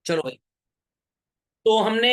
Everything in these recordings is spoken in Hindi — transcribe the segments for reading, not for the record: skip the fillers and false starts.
चलो भाई, तो हमने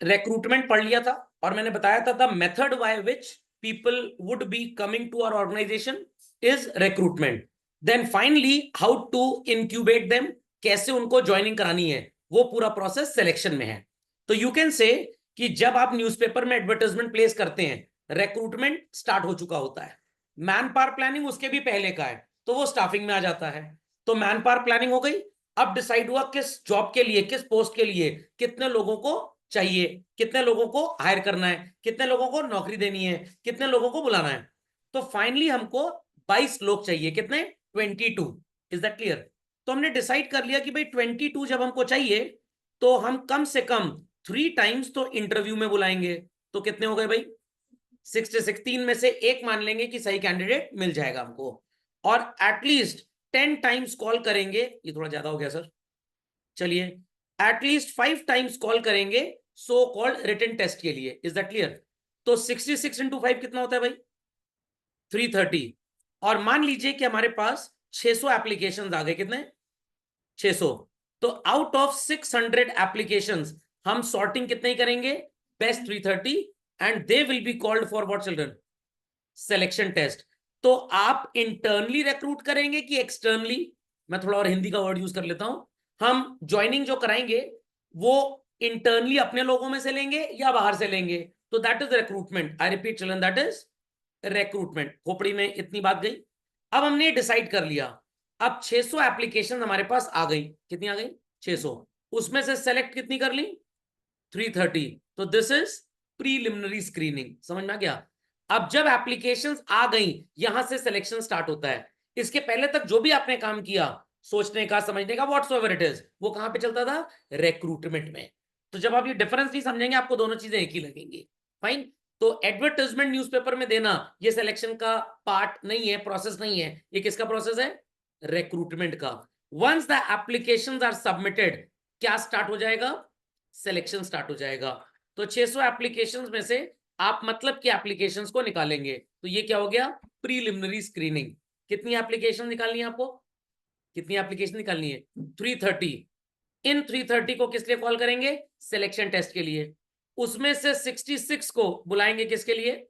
रिक्रूटमेंट पढ़ लिया था और मैंने बताया था the method by which people would be coming to our organisation is recruitment. Then finally how to incubate them, कैसे उनको ज्वाइनिंग करानी है, वो पूरा प्रोसेस सिलेक्शन में है। तो यू कैन से कि जब आप न्यूज़पेपर में एडवर्टाइजमेंट प्लेस करते हैं, रिक्रूटमेंट स्टार्ट हो चुका होता है। मैन पावर प्लानिंग उसके भी पहले का है, तो वो स्टाफिंग में आ जाता है। तो मैन पावर प्लानिंग हो गई। अब डिसाइड हुआ किस जॉब के लिए, किस पोस्ट के लिए कितने लोगों को चाहिए, कितने लोगों को हायर करना है, कितने लोगों को नौकरी देनी है, कितने लोगों को बुलाना है। तो फाइनली हमको 22 लोग चाहिए। कितने? 22। Is that clear? तो हमने डिसाइड कर लिया कि भाई 22 जब हमको चाहिए तो हम कम से कम 3 टाइम्स तो इंटरव्यू में बुलाएंगे। तो कितने हो गए भाई? 66। 3 में से एक मान लेंगे कि सही कैंडिडेट मिल जाएगा हमको। और एटलीस्ट 10 टाइम्स कॉल करेंगे। ये थोड़ा ज्यादा हो गया सर, चलिए एटलीस्ट 5 टाइम्स कॉल करेंगे सो कॉल्ड रिटन टेस्ट के लिए। Is that clear? तो 66 इंटू 5 कितना होता है भाई? 330। और मान लीजिए कि हमारे पास 600 एप्लीकेशंस आ गए। कितने? 600। तो आउट ऑफ 600 एप्लीकेशंस हम सॉर्टिंग कितने ही करेंगे? Best 330। And they will be called for what children? Selection test. तो आप इंटरनली रिक्रूट करेंगे कि एक्सटर्नली? मैं थोड़ा और हिंदी का वर्ड यूज कर लेता हूं। हम ज्वाइनिंग जो कराएंगे वो इंटरनली अपने लोगों में से लेंगे या बाहर से लेंगे? तो that is recruitment. I repeat children, that is recruitment. खोपड़ी में इतनी बात गई। अब हमने डिसाइड कर लिया। अब 600 एप्लीकेशन हमारे पास आ गई। कितनी आ गई? 600। उसमें से सेलेक्ट कितनी कर ली? 330। तो दिस इज प्रीलिमिनरी स्क्रीनिंग। समझ में आ गया? अब जब एप्लीकेशंस आ गई, यहां से सिलेक्शन स्टार्ट होता है। इसके पहले तक जो भी आपने काम किया, सोचने का, समझने का, व्हाट्सएवर इट इज, वो कहां पे चलता था? रिक्रूटमेंट में। तो जब आप ये डिफरेंस नहीं समझेंगे, आपको दोनों चीजें एक ही लगेंगी। फाइन। तो एडवर्टाइजमेंट न्यूज़पेपर में देना ये सिलेक्शन का पार्ट नहीं है, प्रोसेस नहीं है। ये किसका प्रोसेस है? रिक्रूटमेंट का। Once the applications are submitted, क्या स्टार्ट हो जाएगा? सिलेक्शन स्टार्ट हो जाएगा। तो 600 एप्लीकेशंस में से आप मतलब कि एप्लीकेशंस को निकालेंगे। तो ये क्या हो गया? Preliminary screening. कितनी एप्लीकेशन निकालनी है आपको? कितनी एप्लीकेशन निकालनी है? 330। इन 330 को किस लिए कॉल करेंगे? सिलेक्शन टेस्ट के लिए। उसमें से 66 को बुलाएंगे किसके लिए?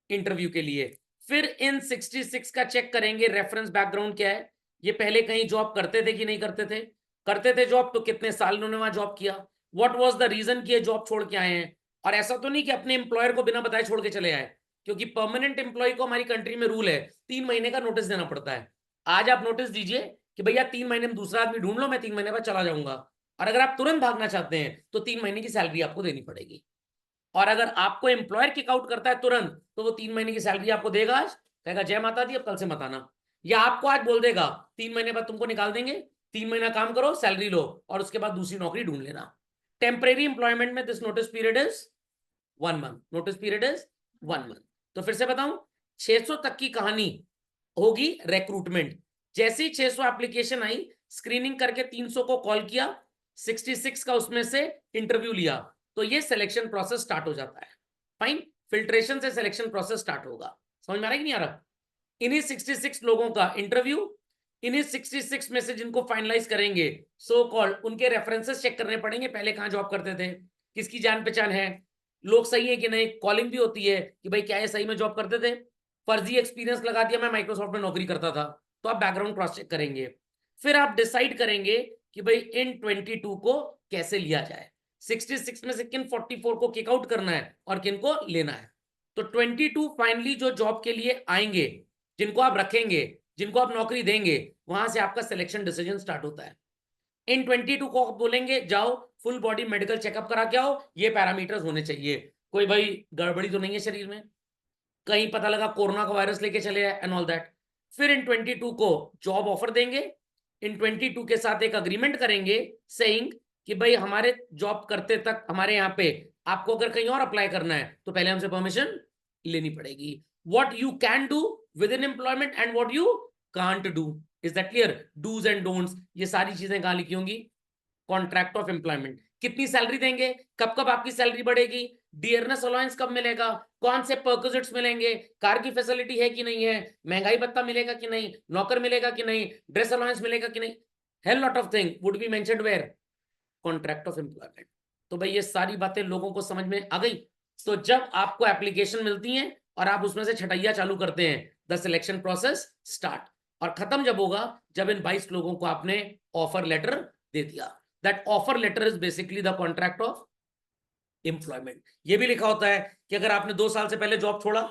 इंटरव्यू के लिए। फिर इन 66 का चेक करेंगे रेफरेंस बैकग्राउंड क्या है, ये पहले कहीं जॉब करते थे कि नहीं करते थे। करते थे जॉब तो कितने साल उन्होंने वहां जॉब किया, व्हाट वाज द रीजन कि ये जॉब छोड़ के आए हैं। और ऐसा तो नहीं कि अपने एम्प्लॉयर को बिना बताए छोड़ के चले आए, क्योंकि परमानेंट एम्प्लॉय को हमारी कंट्री में रूल है 3 महीने का नोटिस देना पड़ता है। आज आप नोटिस दीजिए कि भैया 3 महीने में दूसरा आदमी ढूंढ लो, मैं 3 महीने बाद चला जाऊंगा। और अगर आप तुरंत भागना चाहते हैं तो 3 महीने की सैलरी आपको देनी पड़ेगी। और अगर आपको एम्प्लॉयर किक आउट करता है तुरंत, तो वो 3 महीने की सैलरी आपको देगा आज, कहेगा जय माता दी अब कल से मत आना। या आपको आज बोल देगा 3 महीने बाद तुमको निकाल देंगे, 3 महीना काम करो, सैलरी लो, और उसके बाद दूसरी नौकरी ढूंढ लेना। टेम्परेरी इंप्लॉयमेंट में this notice period is 1 month. Notice period is 1 month. तो फिर से बताऊं, 600 तक की कहानी होगी रिक्रूटमेंट। जैसे ही 600 एप्लीकेशन आई, स्क्रीनिंग करके 300 को कॉल किया, 66 का उसमें से इंटरव्यू लिया, तो ये सिलेक्शन प्रोसेस स्टार्ट हो जाता है। फाइन। फिल्ट्रेशन से सिलेक्शन प्रोसेस स्टार्ट होगा। समझ में आ रहा है कि नहीं आ रहा? इन्हीं 66 लोगों का इंटरव्यू, इन्हीं 66 में से जिनको फाइनलाइज करेंगे, सो कॉल्ड उनके रेफरेंसेस चेक करने पड़ेंगे, पहले कहां जॉब करते थे, किसकी जान पहचान है, लोग सही है कि नहीं। कॉलिंग भी होती है कि भाई क्या ये सही में जॉब करते थे, फर्जी एक्सपीरियंस लगा दिया मैं माइक्रोसॉफ्ट में नौकरी करता था, तो आप बैकग्राउंड क्रॉस चेक करेंगे। फिर आप डिसाइड करेंगे कि भाई इन 22 को कैसे लिया जाए, 66 में से किन 44 को किक आउट करना है और किन को लेना है। तो 22 फाइनली जो जॉब के लिए आएंगे, जिनको आप रखेंगे, जिनको आप नौकरी देंगे, वहां से आपका सिलेक्शन डिसीजन स्टार्ट होता है। इन 22 को आप बोलेंगे जाओ फुल बॉडी मेडिकल चेकअप करा के आओ, ये पैरामीटर्स होने चाहिए, कोई भाई गड़बड़ी तो नहीं है शरीर में, कहीं पता लगा कोरोना का वायरस लेके चले आए एंड ऑल दैट। फिर इन 22 को जॉब ऑफर देंगे, इन 22 के साथ एक अग्रीमेंट करेंगे सेइंग कि भाई हमारे जॉब करते तक हमारे यहाँ पे आपको अगर कहीं और अप्लाई करना है तो पहले हमसे परमिशन लेनी पड़ेगी। What you can do with in employment and what you can't do, is that clear? Do's and don'ts, ये सारी चीजें कहां लिखी होंगी? Contract of employment. कितनी सैलरी देंगे, कब कब आपकी सैलरी बढ़ेगी, डियरनेस अलाउंस कब मिलेगा, कौन से परक्विजिट्स मिलेंगे, कार की फैसिलिटी है कि नहीं है, महंगाई भत्ता मिलेगा कि नहीं, नौकर मिलेगा कि नहीं, ड्रेस अलाउंस मिलेगा कि नहीं, hell lot of thing would be mentioned where? Contract of employment. तो भाई ये सारी बातें लोगों को समझ में आ गई। तो जब आपको एप्लीकेशन मिलती है और आप उसमें से छटैया चालू करते हैं, द सिलेक्शन प्रोसेस स्टार्ट, और खत्म जब होगा जब इन 22 लोगों को आपने ऑफर लेटर दे दिया। That offer letter is basically the contract of employment. ये भी लिखा होता है कि अगर आपने 2 साल से पहले जॉब छोड़ा,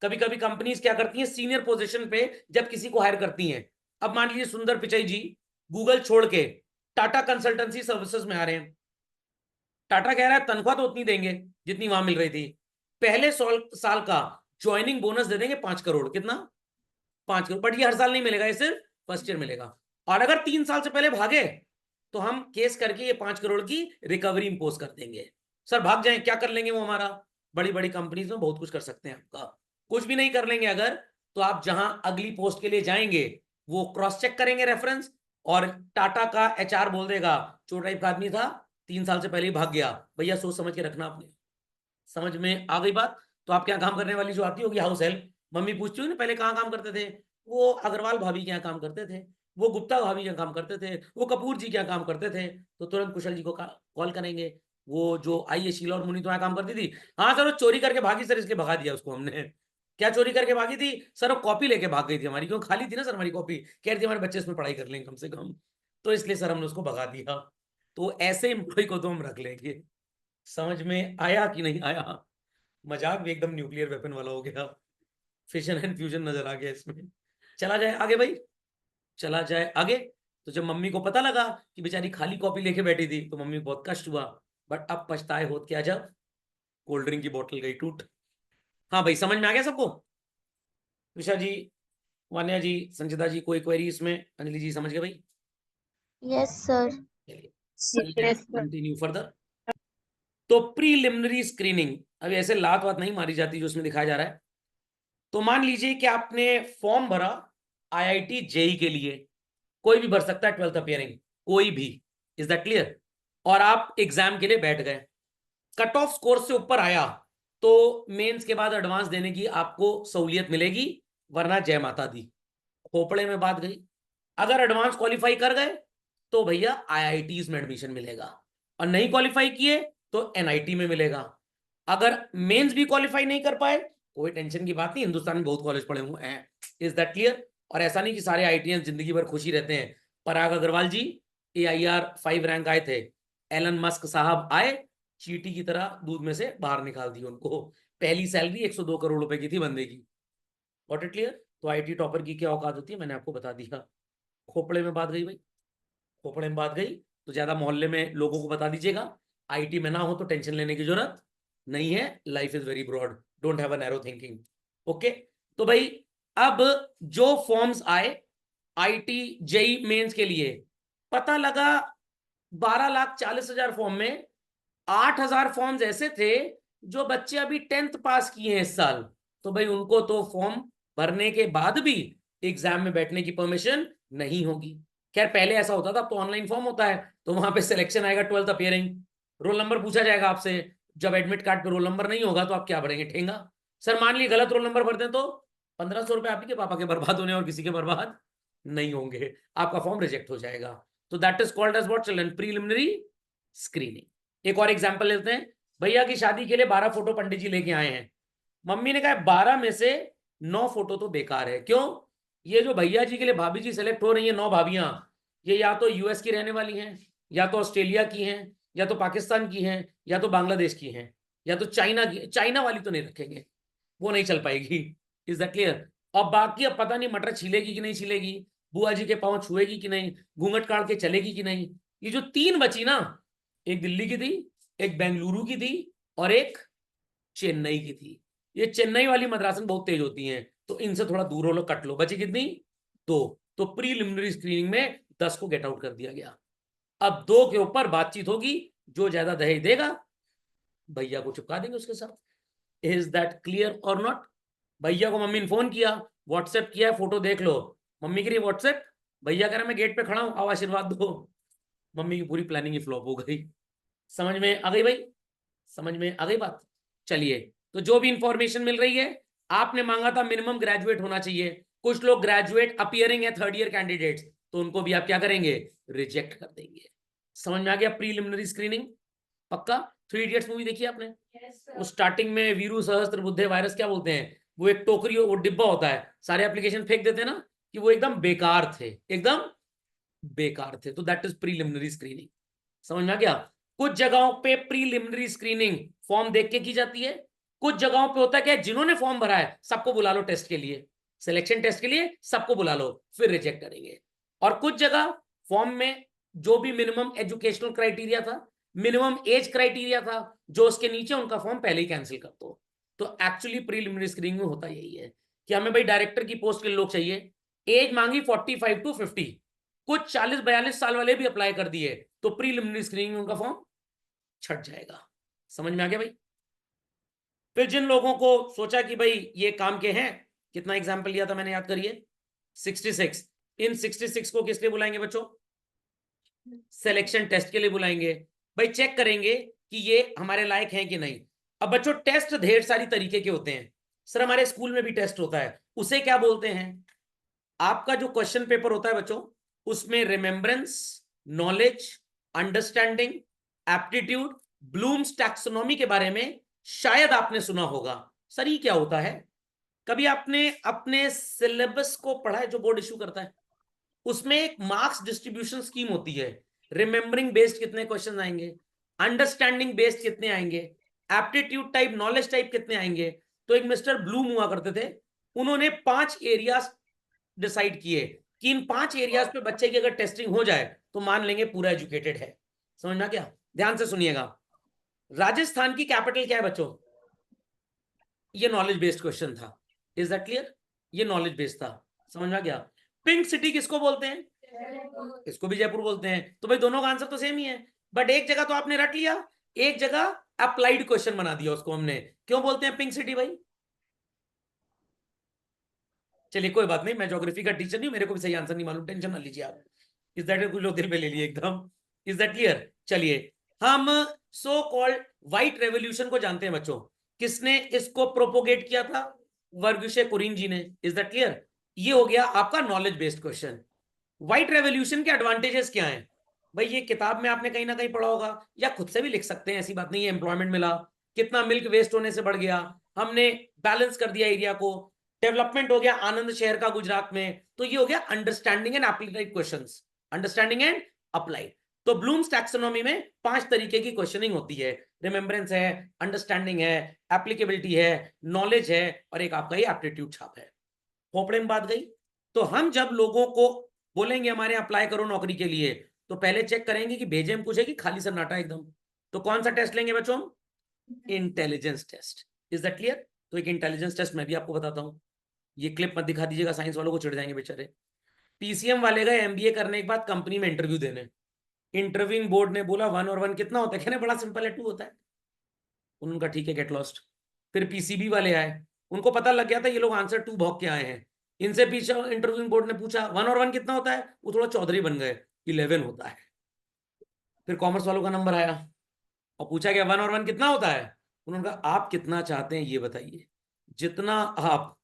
कभी कभी कंपनीज क्या करती हैं, सीनियर पोजीशन पे जब किसी को हायर करती हैं, अब मान लीजिए सुंदर पिचाई जी गूगल छोड़ के टाटा कंसल्टेंसी सर्विसेज में आ रहे हैं, टाटा कह रहा है तनख्वाह तो उतनी देंगे जितनी वहां मिल रही थी, पहले साल का ज्वाइनिंग बोनस दे देंगे 5 करोड़, कितना 5 करोड़, बट ये हर साल नहीं मिलेगा, ये सिर्फ फर्स्ट ईयर मिलेगा। और अगर 3 साल से पहले भागे तो हम केस करके ये 5 करोड़ की रिकवरी इंपोज कर देंगे। सर भाग जाए क्या कर लेंगे वो हमारा, बड़ी बड़ी कंपनीज में बहुत कुछ कर सकते हैं आपका, कुछ भी नहीं कर लेंगे अगर, तो आप जहां अगली पोस्ट के लिए जाएंगे वो क्रॉस चेक करेंगे रेफरेंस, और टाटा का एचआर बोल देगा चोर टाइप का आदमी था 3 साल से पहले ही भाग गया। भैया सोच समझ के रखना आपने। समझ में आ गई बात। तो आप क्या काम करने वाली जो आती होगी हाउस हेल्प, मम्मी पूछती होगी ना पहले कहाँ काम करते थे, वो अग्रवाल भाभी के यहाँ काम करते थे, वो गुप्ता भाभी के यहाँ काम करते थे, वो कपूर जी के यहाँ काम करते थे, तो तुरंत कुशल जी को कॉल करेंगे। वो जो आई है शीला और मुनी तो यहाँ काम करती थी, हाँ सर वो चोरी करके भागी सर, इसलिए भगा दिया उसको हमने। क्या चोरी करके भागी थी सर, वो कॉपी लेके भाग गई थी हमारी, क्यों खाली थी ना सर हमारी कॉपी, कह रही थी हमारे बच्चे इसमें पढ़ाई कर लेंगे कम से कम, तो इसलिए सर हमने उसको भगा दिया। तो ऐसे एम्प्लॉय को तो हम रख लेंगे। समझ में आया कि नहीं आया? मजाक भी एकदम न्यूक्लियर वेपन वाला हो गया, फिशन एंड फ्यूजन नजर आ गया इसमें। चला जाए आगे भाई, चला जाए आगे। तो जब मम्मी को पता लगा कि बेचारी खाली कॉपी लेके बैठी थी तो मम्मी को बहुत कष्ट हुआ, बट अब पछताए होत क्या जब कोल्ड ड्रिंक की बोतल गई टूट। हाँ भाई समझ में आ गया सबको? विशा जी, वान्या जी, संचिता जी, कोई क्वेरी इसमें? अंजलि जी समझ गए भाई? Yes sir. Continue further. तो प्रीलिमिनरी स्क्रीनिंग, अभी ऐसे लात वात नहीं मारी जाती जो उसमें दिखाया जा रहा है। तो मान लीजिए कि आपने फॉर्म भरा आईआईटी जेई के लिए, कोई भी भर सकता है 12th अपियरिंग, कोई भी, इज दैट क्लियर? और आप एग्जाम के लिए बैठ गए, कट ऑफ स्कोर से ऊपर आया तो मेंस के बाद एडवांस देने की आपको सहूलियत मिलेगी, वरना जय माता दी, खोपड़े में बात गई। अगर एडवांस क्वालिफाई कर गए तो भैया आईआईटीज में एडमिशन मिलेगा, और नहीं क्वालिफाई किए तो एनआईटी में मिलेगा। अगर मेंस भी क्वालिफाई नहीं कर पाए, कोई टेंशन की बात नहीं, हिंदुस्तान में बहुत कॉलेज पड़े हुए हैं, इज दैट क्लियर? और ऐसा नहीं कि सारे आईटीएन जिंदगी भर खुशी रहते हैं। पराग अग्रवाल जी AIR 5 रैंक आए थे, एलन मस्क साहब आए, चींटी की तरह दूध में से बाहर निकाल दी उनको, पहली सैलरी 102 करोड़ रुपए की थी बंदे की। What it clear? तो आईटी टॉपर की क्या औकात होती है मैंने आपको बता दिया। खोपड़े में बात गई भाई, खोपड़े में बात गई। तो ज्यादा मोहल्ले में लोगों को बता दीजिएगा, आईटी में ना हो तो टेंशन लेने की जरूरत नहीं है, life is very broad, don't have a narrow thinking. Okay, तो भाई अब जो फॉर्म्स आए आईटी जेई मेंस के लिए, पता लगा 12,40,000 फॉर्म में 8,000 फॉर्म्स ऐसे थे जो बच्चे अभी 10th पास किए हैं इस साल, तो भाई उनको तो फॉर्म भरने के बाद भी एग्जाम में बैठने की परमिशन नहीं होगी। खैर पहले ऐसा होता था, अब तो ऑनलाइन फॉर्म होता है, तो वहां पे सिलेक्शन आएगा 12th अपियरिंग, रोल नंबर पूछा जाएगा आपसे, जब एडमिट कार्ड पे रोल नंबर नहीं होगा तो आप क्या भरेंगे, ठेंगा। सर मान ली गलत रोल नंबर भर दें तो 1,500 रुपए आप ही के पापा के बर्बाद होने और किसी के बर्बाद नहीं होंगे, आपका फॉर्म रिजेक्ट हो जाएगा। तो that is called as what children, preliminary screening. एक और एग्जांपल लेते हैं, भैया की शादी के लिए 12 फोटो पंडित जी लेके आए हैं, मम्मी ने कहा 12 में से 9 फोटो तो बेकार है। क्यों? ये जो भैया जी के लिए भाभी जी सेलेक्ट हो रही है 9 भाभियां, ये या तो यूएस की रहने वाली हैं, या तो ऑस्ट्रेलिया की हैं, या तो पाकिस्तान की हैं, या तो बांग्लादेश की हैं, या तो चाइना की। चाइना वाली तो नहीं रखेंगे, वो नहीं चल पाएगी, इज दैट क्लियर? और बाकी अब पता नहीं मटर छीलेगी कि नहीं छीलेगी, बुआ जी के पांव छुएगी कि नहीं, घूंघट काट के चलेगी कि नहीं। ये जो 3 बची ना, एक दिल्ली की थी, एक बेंगलुरु की थी, और एक चेन्नई की थी। ये चेन्नई वाली मद्रासन बहुत तेज होती हैं, तो इनसे थोड़ा दूर हो लो, कट लो। बची कितनी? 2। तो प्रीलिमिनरी स्क्रीनिंग में 10 को गेट आउट कर दिया गया। अब 2 के ऊपर बातचीत होगी, जो ज्यादा दहेज देगा भैया को चिपका देंगे उसके साथ। इज दैट क्लियर और नॉट? भैया को मम्मी ने फोन किया, व्हाट्सएप किया है, फोटो देख लो, मम्मी के लिए व्हाट्सएप, भैया कह रहा मैं गेट पे खड़ा हूं, आओ आशीर्वाद दो, मम्मी की पूरी प्लानिंग ही फ्लॉप हो गई। समझ में आ गई भाई? समझ में आ गई बात? चलिए, तो जो भी इंफॉर्मेशन मिल रही है, आपने मांगा था मिनिमम ग्रेजुएट होना चाहिए, कुछ लोग ग्रेजुएट अपियरिंग है 3rd ईयर कैंडिडेट्स, तो उनको भी आप क्या करेंगे, रिजेक्ट कर देंगे। समझ में आ गया प्रीलिमिनरी स्क्रीनिंग? पक्का? 3 इडियट्स मूवी देखी आपने? उस स्टार्टिंग में वीरू सहस्त्र बुद्धे वायरस क्या बोलते हैं, वो एक टोकरी वो डिब्बा होता है, सारे एप्लीकेशन फेंक देते हैं ना, कि वो एकदम बेकार थे, एकदम बेकार थे। तो दैट इज प्रीलिमिनरी स्क्रीनिंग। समझ में आ गया? कुछ जगहों पे प्रीलिमिनरी स्क्रीनिंग फॉर्म देख के की जाती है, कुछ जगहों पे होता है कि जिन्होंने फॉर्म भरा है सबको बुला लो टेस्ट के लिए, सिलेक्शन टेस्ट के लिए सबको बुला लो, फिर रिजेक्ट करेंगे। और कुछ जगह फॉर्म में जो भी मिनिमम एजुकेशनल क्राइटेरिया था, मिनिमम एज क्राइटेरिया था, जो उसके नीचे उनका फॉर्म पहले ही कैंसिल कर दो। तो एक्चुअली प्रीलिमिनरी स्क्रीनिंग में होता यही है कि हमें भाई डायरेक्टर की पोस्ट के लोग चाहिए, एज मांगी 45 to 50, कुछ 40-42 साल वाले भी अप्लाई कर दिए, तो प्रीलिमिनरी स्क्रीनिंग में उनका फॉर्म छट जाएगा। समझ में आ गया भाई? फिर जिन लोगों को सोचा कि भाई ये काम के हैं, कितना एग्जाम्पल लिया था मैंने, याद करिए, 66। इन 66 को किस लिए बुलाएंगे बच्चों? सिलेक्शन टेस्ट के लिए बुलाएंगे। भाई चेक करेंगे कि ये हमारे लायक हैं कि नहीं। अब बच्चों टेस्ट ढेर सारी तरीके के होते हैं सर, हमारे स्कूल में भी टेस्ट होता है, उसे क्या बोलते हैं? आपका जो क्वेश्चन पेपर होता है बच्चों, उसमें remembrance, knowledge, understanding, aptitude, Bloom's taxonomy के बारे में शायद आपने सुना होगा। सर ये क्या होता है? कभी आपने अपने सिलेबस को पढ़ा है जो बोर्ड इशू करता है? उसमें एक मार्क्स डिस्ट्रीब्यूशन स्कीम होती है, रिमेम्बरिंग बेस्ड कितने क्वेश्चन आएंगे, अंडरस्टैंडिंग बेस्ड कितने आएंगे, एप्टीट्यूड टाइप, नॉलेज टाइप कितने आएंगे। तो एक मिस्टर ब्लूम हुआ करते थे, उन्होंने 5 एरियाज डिसाइड किए कि इन 5 एरियाज पे बच्चे की अगर टेस्टिंग हो जाए तो मान लेंगे पूरा एजुकेटेड है। समझना क्या? ध्यान से सुनिएगा। राजस्थान की कैपिटल क्या है बच्चों? ये नॉलेज बेस्ड क्वेश्चन था। Is that clear? ये नॉलेज बेस्ड था। समझ में आ गया? पिंक सिटी किसको बोलते हैं? इसको भी जयपुर बोलते हैं। तो भाई दोनों का आंसर तो सेम ही है, बट एक जगह तो आपने रट लिया, एक जगह अप्लाइड क्वेश्चन बना दिया उसको हमने। क्यों बोलते हैं पिंक सिटी भाई? चलिए कोई बात नहीं, मैं ज्योग्राफी का टीचर नहीं, मेरे को भी सही आंसर नहीं मालूम, टेंशन ना लीजिए आप। इज दैट, कुछ लोग दिल पे ले लिए एकदम। Is that clear? चलिए, हम सो कॉल्ड व्हाइट रेवोल्यूशन को जानते हैं बच्चों। किसने इसको प्रोपोगेट किया था? वर्गीशे कुरियन जी ने। Is that clear? ये हो गया आपका knowledge based question. White revolution के एडवांटेजेस क्या हैं? भाई ये किताब में आपने कहीं ना कहीं पढ़ा होगा, या खुद से भी लिख सकते हैं, ऐसी बात नहीं है। एम्प्लॉयमेंट मिला, कितना मिल्क वेस्ट होने से बढ़ गया, हमने बैलेंस कर दिया एरिया को, डेवलपमेंट हो गया आनंद शहर का गुजरात में। तो ये हो गया understanding and applied questions, understanding and applied. तो ब्लूम्स टैक्सोनॉमी में 5 तरीके की क्वेश्चनिंग होती है, रिमेम्बरेंस है, अंडरस्टैंडिंग है, एप्लीकेबिलिटी है, नॉलेज है, और एक आपका ये एप्टीट्यूड छाप है। खोपड़े में बात गई? तो हम जब लोगों को बोलेंगे हमारे अप्लाई करो नौकरी के लिए, तो पहले चेक करेंगे कि भेजे हम पूछे कि खाली सन्नाटा एकदम। तो कौन सा टेस्ट लेंगे बच्चों? Intelligence test. Is that clear? तो एक इंटेलिजेंस टेस्ट मैं भी आपको बताता हूं, ये क्लिप मत दिखा दीजिएगा, साइंस वालों को चिढ़ जाएंगे बेचारे। पीसीएम वाले गए एमबीए करने के बाद कंपनी में इंटरव्यू देने, इंटरव्यूइंग बोर्ड ने बोला 1 और 1 कितना होता है? कहने बड़ा सिंपल है, 2 होता है। उनका ठीक है, गेट लॉस्ट। फिर पीसीबी वाले आए, उनको पता लग गया था ये लोग आंसर 2 भौंक के आए हैं। इनसे पीछे इंटरव्यूइंग बोर्ड ने पूछा 1 और 1 कितना होता है? वो थोड़ा चौधरी बन गए, 11 होता है। फिर कॉमर्स वालों का नंबर आया और पूछा गया 1 और 1 कितना होता है? उन्होंने कहा आप कितना चाहते हैं ये बताइए, जितना आप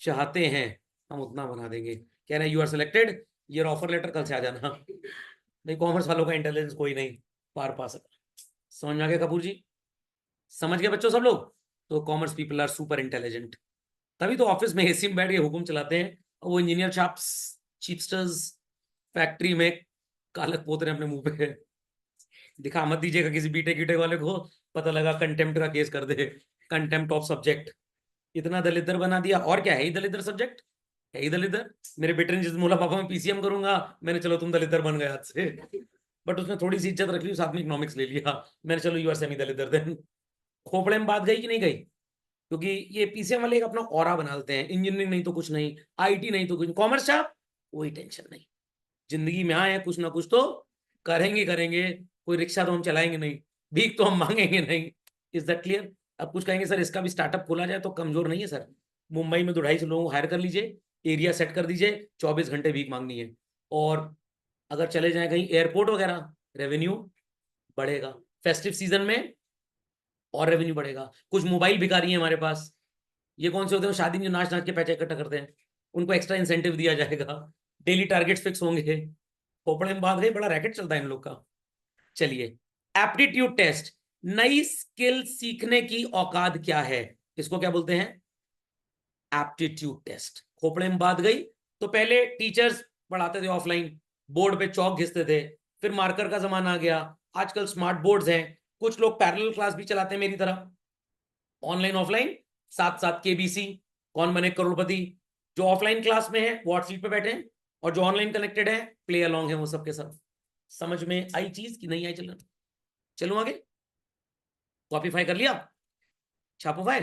चाहते हैं हम उतना बना देंगे। कह रहे हैं यू आर सिलेक्टेड, ये ऑफर लेटर कल से आ जाना। भाई कॉमर्स वालों का इंटेलिजेंस कोई नहीं पार पा सका। समझ में आ गया कपूर जी? समझ गए बच्चों सब लोग? तो commerce people are super intelligent, तभी तो ऑफिस में एसी में बैठ के हुकुम चलाते हैं, और वो इंजीनियर शाप्स चीपस्टर्स फैक्ट्री में कालक पोत रहे अपने मुंह पे। दिखा मत दीजिएगा किसी बीटेक वीटेक वाले को, पता लगा कंटेम्प्ट का केस कर दे, कंटेम्प्ट ऑफ सब्जेक्ट। इतना दलिद्र बना दिया, और क्या है ही दलिद्र सब्जेक्ट, है ही दलिद्र। मेरे बेटे ने जिस बोला पापा मैं पीसीएम करूंगा, मैंने चलो तुम दलिद्र बन गए हाथ से। बट उसने थोड़ी सी इज्जत रख ली, साथ में इकोनॉमिक्स ले लिया, मैंने चलो यू आर सेमी दलिद्र देन। खोपड़े में बात गई कि नहीं गई? क्योंकि ये पीसीएम वाले एक अपना ऑरा बना लेते हैं, इंजीनियरिंग नहीं तो कुछ नहीं, आईटी नहीं तो कुछ नहीं, कॉमर्स छाप कोई टेंशन नहीं, जिंदगी में आए कुछ ना कुछ तो करेंगे करेंगे, कोई रिक्शा तो हम चलाएंगे नहीं, भीख तो हम मांगेंगे नहीं। Is that clear? अब कुछ कहेंगे सर इसका भी स्टार्टअप खोला जाए, तो कमजोर नहीं है सर, मुंबई में 2-250 लोगों को हायर कर लीजिए, एरिया सेट कर दीजिए, 24 घंटे भीख मांगनी है। और अगर चले जाए कहीं एयरपोर्ट वगैरह, रेवेन्यू बढ़ेगा, फेस्टिव सीजन में और रेवेन्यू बढ़ेगा। कुछ मोबाइल भिखारी हैं हमारे पास, ये कौन से होते हैं? शादी में जो नाच नाच के पैसे इकट्ठा करते हैं, उनको एक्स्ट्रा इंसेंटिव दिया जाएगा, डेली टारगेट फिक्स होंगे। खोपड़े में बात गई, बड़ा रैकेट चलता है इन लोग का। चलिए, एप्टीट्यूड टेस्ट, नई स्किल सीखने की औकात क्या है, इसको क्या बोलते हैं? Aptitude test. खोपड़े में बात गई। तो पहले टीचर्स पढ़ाते थे ऑफलाइन, बोर्ड पे चौक घिसते थे, फिर मार्कर का जमाना आ गया, आजकल स्मार्ट बोर्ड्स हैं, कुछ लोग पैरेलल क्लास भी चलाते हैं मेरी तरह, ऑनलाइन ऑफलाइन, साथ साथ केबीसी, कौन बने करोड़पति। जो ऑफलाइन क्लास में है वो हॉट सीट पे बैठे हैं, और जो ऑनलाइन कनेक्टेड है प्ले अलोंग है वो सबके सब। समझ में आई चीज कि नहीं आई? चलूं आगे? कॉपीफाई कर लिया, छापोफाई,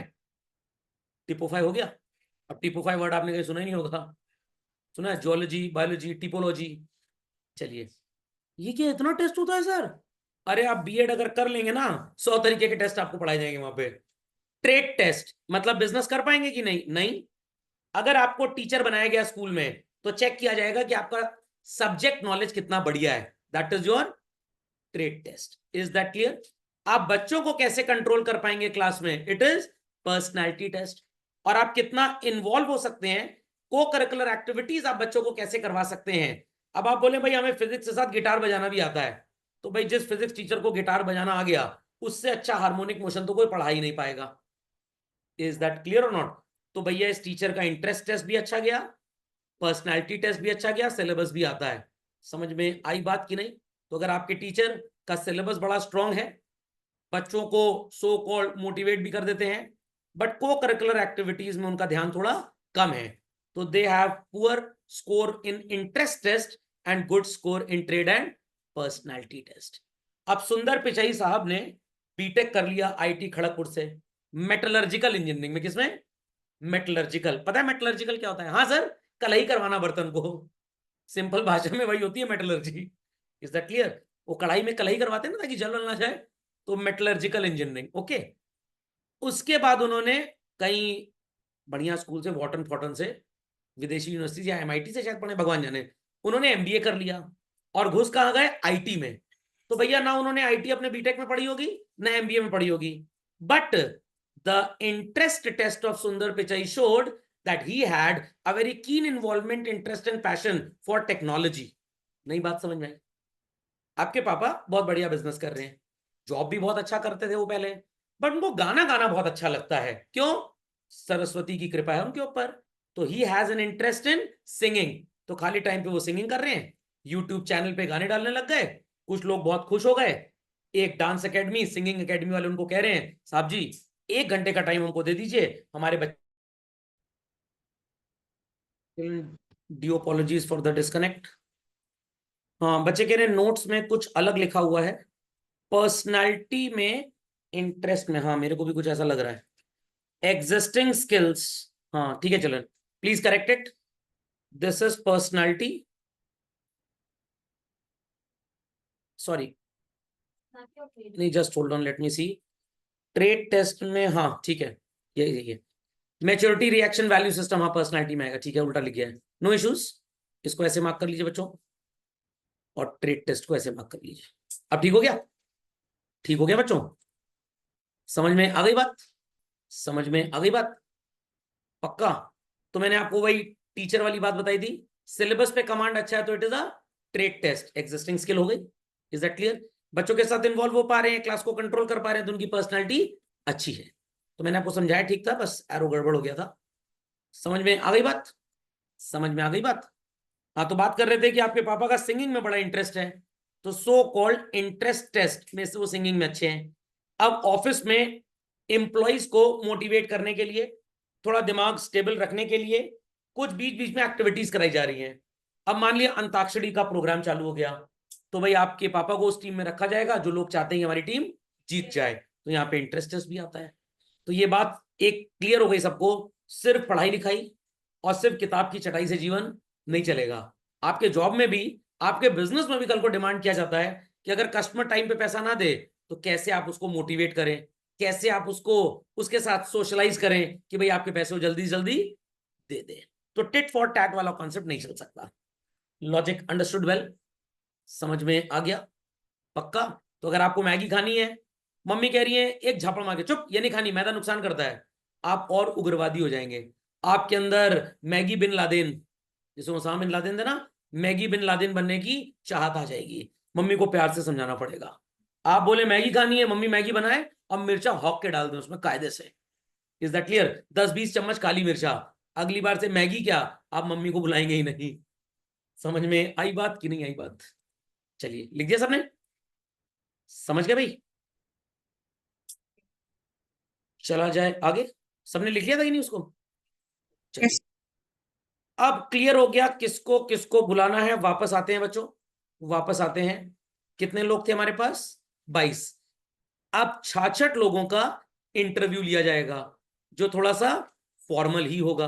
टिपोफाई हो गया। अब टिपोफाई वर्ड आपने कहीं सुना ही नहीं होगा, सुना है? Geology, biology, typology. चलिए, ये क्या इतना टेस्ट होता है सर? अरे आप बीएड अगर कर लेंगे ना, 100 तरीके के टेस्ट आपको पढ़ाए जाएंगे वहां पे। ट्रेड टेस्ट मतलब बिजनेस कर पाएंगे कि नहीं? नहीं। अगर आपको टीचर बनाया गया स्कूल में तो चेक किया जाएगा कि आपका सब्जेक्ट नॉलेज कितना बढ़िया है, that is your trait test. Is that clear? आप बच्चों को कैसे कंट्रोल कर पाएंगे क्लास में? It is personality test. और आप कितना इन्वॉल्व हो सकते हैं, को करिकुलर एक्टिविटीज आप बच्चों को कैसे करवा सकते हैं। अब आप बोले भाई हमें फिजिक्स के साथ गिटार बजाना भी आता है, तो भाई जिस फिजिक्स टीचर को गिटार बजाना आ गया, उससे अच्छा हार्मोनिक मोशन तो कोई पढ़ा ही नहीं पाएगा। इज दैट क्लियर और नॉट? तो भैया इस टीचर का इंटरेस्ट टेस्ट भी अच्छा गया, पर्सनैलिटी टेस्ट भी अच्छा गया, सिलेबस भी आता है। समझ में आई बात कि नहीं? तो अगर आपके टीचर का सिलेबस बड़ा स्ट्रांग है, बच्चों को सो कॉल्ड मोटिवेट भी कर देते हैं, बट को करिकुलर एक्टिविटीज में उनका ध्यान थोड़ा कम है, तो they have poor score in interest test and good score in trait and personality test. अब सुंदर पिचाई साहब ने बीटेक कर लिया आईटी खड़गपुर से, मेटलर्जिकल इंजीनियरिंग में। किसमें? मेटलर्जिकल। पता है मेटलर्जिकल क्या होता है? हाँ सर, कलई करवाना बर्तन को, सिंपल भाषा में वही होती है मेटलर्जी। Is that clear? वो कढ़ाई में कलई करवाते हैं ना ताकि जल ना जाए, तो मेटलर्जिकल इंजीनियरिंग। ओके। उसके बाद उन्होंने कई बढ़िया स्कूल से, वॉटन फॉटन से, विदेशी यूनिवर्सिटी या एमआईटी से शायद पढ़े, भगवान जाने, उन्होंने एमबीए कर लिया और घुस कहाँ गए? आईटी में। तो भैया ना उन्होंने आईटी अपने बीटेक में पढ़ी होगी, ना एमबीए में पढ़ी होगी, but the interest test of Sundar Pichai showed that he had a very keen involvement, interest and passion for technology। नई बात समझ में आई? आपके पापा बहुत बढ़िया बिजनेस कर रहे हैं, जॉब भी बहुत अच्छा करते थे वो पहले, बट उनको गाना गाना बहुत अच्छा लगता है। क्यों? सरस्वती की कृपा है उनके ऊपर। तो he has an interest in singing, तो खाली टाइम पे वो सिंगिंग कर रहे हैं, यूट्यूब चैनल पे गाने डालने लग गए, कुछ लोग बहुत खुश हो गए। एक डांस एकेडमी, सिंगिंग एकेडमी वाले उनको कह रहे हैं साहब जी 1 घंटे का टाइम हमको दे दीजिए, हमारे बच्चे। Due apologies for the disconnect. हाँ, बच्चे कह रहे हैं नोट्स में कुछ अलग लिखा हुआ है, पर्सनालिटी में इंटरेस्ट में। हाँ, मेरे को भी कुछ ऐसा लग रहा है, एग्जिस्टिंग स्किल्स। हाँ ठीक है, चलो please correct it. This is personality, sorry नहीं, just hold on, let me see. Trait test में, हाँ ठीक है, ये मैच्योरिटी रिएक्शन वैल्यू सिस्टम, हाँ पर्सनालिटी में आएगा, ठीक है, उल्टा लिख गया है, नो इश्यूज। इसको ऐसे मार्क कर लीजिए बच्चों, और ट्रेड टेस्ट को ऐसे मार्क कर लीजिए। अब ठीक हो गया? ठीक हो गया बच्चों? समझ में आ गई बात? समझ में आ गई बात? पक्का? तो मैंने आपको वही टीचर वाली बात बताई थी, सिलेबस पे कमांड अच्छा है तो it is a trait test, existing skill हो गई। Is that clear? बच्चों के साथ इन्वॉल्व हो पा रहे हैं, क्लास को कंट्रोल कर पा रहे हैं, तो उनकी पर्सनैलिटी अच्छी है। तो मैंने आपको समझाया ठीक था, बस एरो गड़बड़ हो गया था। समझ में आ गई बात? समझ में आ गई बात? हाँ, तो बात कर रहे थे कि आपके पापा का सिंगिंग में बड़ा इंटरेस्ट है, तो सो कॉल्ड इंटरेस्ट टेस्ट में से वो सिंगिंग में अच्छे हैं। अब ऑफिस में एम्प्लॉइज को मोटिवेट करने के लिए, थोड़ा दिमाग स्टेबल रखने के लिए, कुछ बीच बीच में एक्टिविटीज कराई जा रही हैं। अब मान लिया अंताक्षरी का प्रोग्राम चालू हो गया, तो भाई आपके पापा को उस टीम में रखा जाएगा जो लोग चाहते हैं हमारी टीम जीत जाए, तो यहाँ पे इंटरेस्ट टेस्ट भी आता है। तो ये बात एक क्लियर हो गई सबको, सिर्फ पढ़ाई लिखाई और सिर्फ किताब की चटाई से जीवन नहीं चलेगा। आपके जॉब में भी, आपके बिजनेस में भी कल को डिमांड किया जाता है कि अगर कस्टमर टाइम पे पैसा ना दे तो कैसे आप उसको मोटिवेट करें, कैसे आप उसको उसके साथ सोशलाइज करें कि भाई आपके पैसे जल्दी जल्दी दे दे। तो टिट फॉर टैट वाला कॉन्सेप्ट नहीं चल सकता। Logic understood well? समझ में आ गया? पक्का? तो अगर आपको मैगी खानी है, मम्मी कह रही है एक झापड़ मार के चुप, ये नहीं खानी, मैदा नुकसान करता है, आप और उग्रवादी हो जाएंगे। आपके अंदर मैगी बिन लादेन, जिसे ओसामा बिन लादेन थे ना, मैगी बिन लादेन बनने की चाहत आ जाएगी। मम्मी को प्यार से समझाना पड़ेगा। आप बोले मैगी खानी है, मम्मी मैगी बनाए, अब मिर्चा हौक के डाल दें उसमें कायदे से। Is that clear? 10-20 चम्मच काली मिर्चा, अगली बार से मैगी क्या, आप मम्मी को बुलाएंगे ही नहीं। समझ में आई बात कि नहीं आई बात? चलिए लिख दिया सबने, समझ गए भाई? चला जाए आगे। सबने लिख लिया था कि नहीं उसको? चलिए Yes. अब क्लियर हो गया किसको किसको बुलाना है। वापस आते हैं बच्चों, वापस आते हैं। कितने लोग थे हमारे पास? 22। अब 66 लोगों का इंटरव्यू लिया जाएगा, जो थोड़ा सा फॉर्मल ही होगा।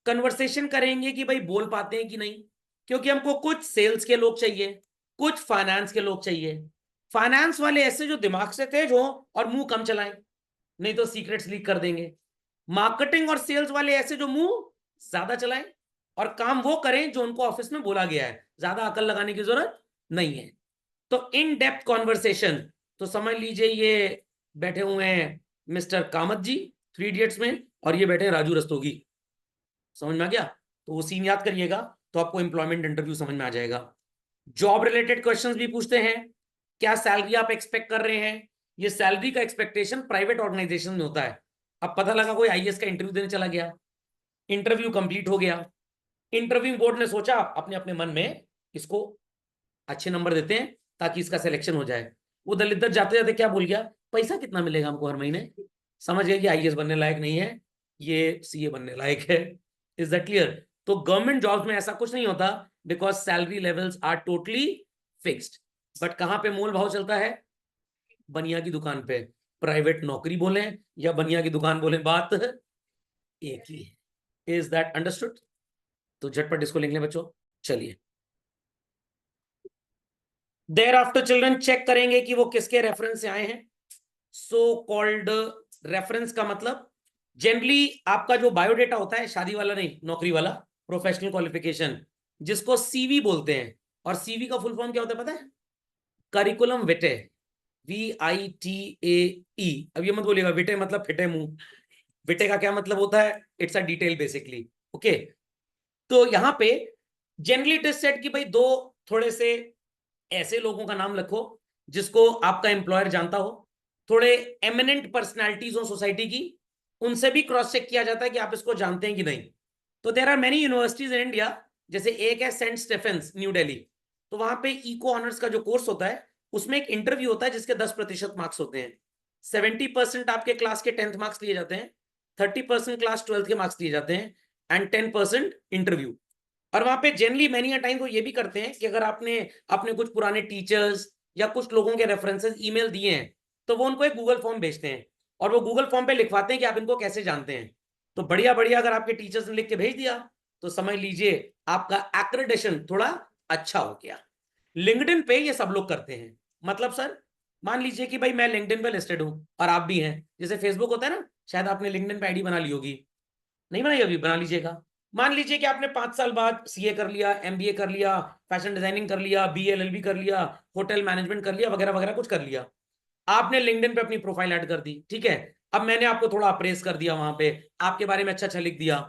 कन्वर्सेशन करेंगे कि भाई बोल पाते हैं कि नहीं, क्योंकि हमको कुछ सेल्स के लोग चाहिए, कुछ फाइनेंस के लोग चाहिए। फाइनेंस वाले ऐसे जो दिमाग से तेज हो और मुंह कम चलाएं, नहीं तो सीक्रेट्स लीक कर देंगे। मार्केटिंग और सेल्स वाले ऐसे जो मुंह ज्यादा चलाएं और काम वो करें जो उनको ऑफिस में बोला गया है, ज्यादा अकल लगाने की जरूरत नहीं है। तो इन डेप्थ कॉन्वर्सेशन, तो समझ लीजिए ये बैठे हुए हैं मिस्टर कामत जी 3 इडियट्स में, और ये बैठे हैं राजू रस्तोगी। समझ में आ गया? तो वो सीन याद करिएगा, तो आपको एम्प्लॉयमेंट इंटरव्यू समझ में आ जाएगा। जॉब रिलेटेड क्वेश्चंस भी पूछते हैं। क्या सैलरी आप एक्सपेक्ट कर रहे हैं? ये सैलरी का एक्सपेक्टेशन प्राइवेट ऑर्गेनाइजेशन में होता है। अब पता लगा कोई आईएएस का इंटरव्यू देने चला गया, इंटरव्यू कंप्लीट हो गया, इंटरव्यू बोर्ड ने सोचा अपने अपने मन में इसको अच्छे नंबर देते हैं ताकि इसका सिलेक्शन हो जाए। वो दलित जाते जाते क्या बोल गया, पैसा कितना मिलेगा हमको हर महीने? समझ गए कि आईएएस बनने लायक नहीं है, ये सीए बनने लायक है। Is that clear? तो गवर्नमेंट जॉब्स में ऐसा कुछ नहीं होता, because salary levels are totally fixed. But कहां पे मोल भाव चलता है? बनिया की दुकान पे। प्राइवेट नौकरी बोले या बनिया की दुकान बोले, बात एक ही है। Is that understood? तो झटपट इसको लिख लें बच्चों। चलिए, देयर आफ्टर चिल्ड्रन चेक करेंगे कि वो किसके रेफरेंस से आए हैं। सो कॉल्ड रेफरेंस का मतलब जनरली आपका जो बायोडेटा होता है, शादी वाला नहीं, नौकरी वाला, प्रोफेशनल क्वालिफिकेशन, जिसको सीवी बोलते हैं। और सीवी का फुल फॉर्म क्या होता है पता है? करिकुलम विटे, VITAE। अब ये मत बोलिएगा विटे मतलब फिटे मुंह। विटे का क्या मतलब होता है? It's a detail basically. Okay, तो यहां पे जनरली इट इज सेड कि भाई दो थोड़े से ऐसे लोगों का नाम रखो जिसको आपका एम्प्लॉयर जानता हो, थोड़े एमिनेंट पर्सनालिटीज हो सोसाइटी की, उनसे भी क्रॉस चेक किया जाता है कि आप इसको जानते हैं कि नहीं। तो there are many universities in India, जैसे एक है सेंट स्टेफेंस न्यू दिल्ली, तो वहां पे इको ऑनर्स का जो कोर्स होता है उसमें एक इंटरव्यू होता है जिसके 10% मार्क्स होते हैं। 70% आपके क्लास के 10th मार्क्स लिए जाते हैं, 30% क्लास 12th के मार्क्स लिए जाते हैं, एंड 10% इंटरव्यू। और वहां पे जनरली मैनी टाइम तो ये भी करते हैं कि अगर आपने अपने कुछ पुराने टीचर्स या कुछ लोगों के रेफरेंसेस ईमेल दिए हैं, तो वो उनको एक गूगल फॉर्म भेजते हैं और वो गूगल फॉर्म पे लिखवाते हैं कि आप इनको कैसे जानते हैं। तो बढ़िया बढ़िया अगर आपके टीचर्स ने लिख के भेज दिया तो समझ लीजिए आपका एक्रेडिटेशन थोड़ा अच्छा हो गया। लिंक्डइन पे ये सब लोग करते हैं। मतलब सर, मान लीजिए कि भाई मैं लिंक्डइन पे लिस्टेड हूं और आप भी हैं, जैसे फेसबुक होता है ना, शायद आपने लिंक्डइन पे आईडी बना ली होगी, नहीं बनाई अभी? बना लीजिएगा। मान लीजिए कि आपने 5 साल बाद सीए कर लिया, एमबीए कर लिया, फैशन डिजाइनिंग कर लिया, BLLB कर लिया, होटल मैनेजमेंट कर लिया, वगैरह वगैरह कुछ कर लिया। आपने लिंक्डइन पे अपनी प्रोफाइल ऐड कर दी, ठीक है। अब मैंने आपको थोड़ा अप्रेस कर दिया, वहां पे आपके बारे में अच्छा अच्छा लिख दिया,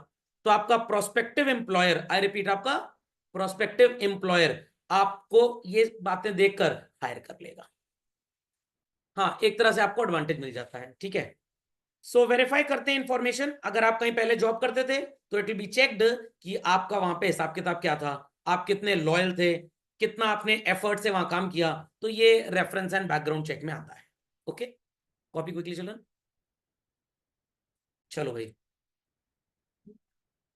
तो आपका प्रोस्पेक्टिव एम्प्लॉयर, आई रिपीट, आपका प्रोस्पेक्टिव एम्प्लॉयर आपको ये बातें देखकर हायर कर लेगा। हाँ, एक तरह से आपको एडवांटेज मिल जाता है, ठीक है। सो वेरीफाई करते हैं इंफॉर्मेशन। अगर आप कहीं पहले जॉब करते थे तो इट विल बी चेक्ड कि आपका वहां पे हिसाब किताब क्या था, आप कितने लॉयल थे, कितना आपने एफर्ट से वहां काम किया, तो ये रेफरेंस एंड बैकग्राउंड चेक में आता है। Okay, copy quickly children. चलो भाई,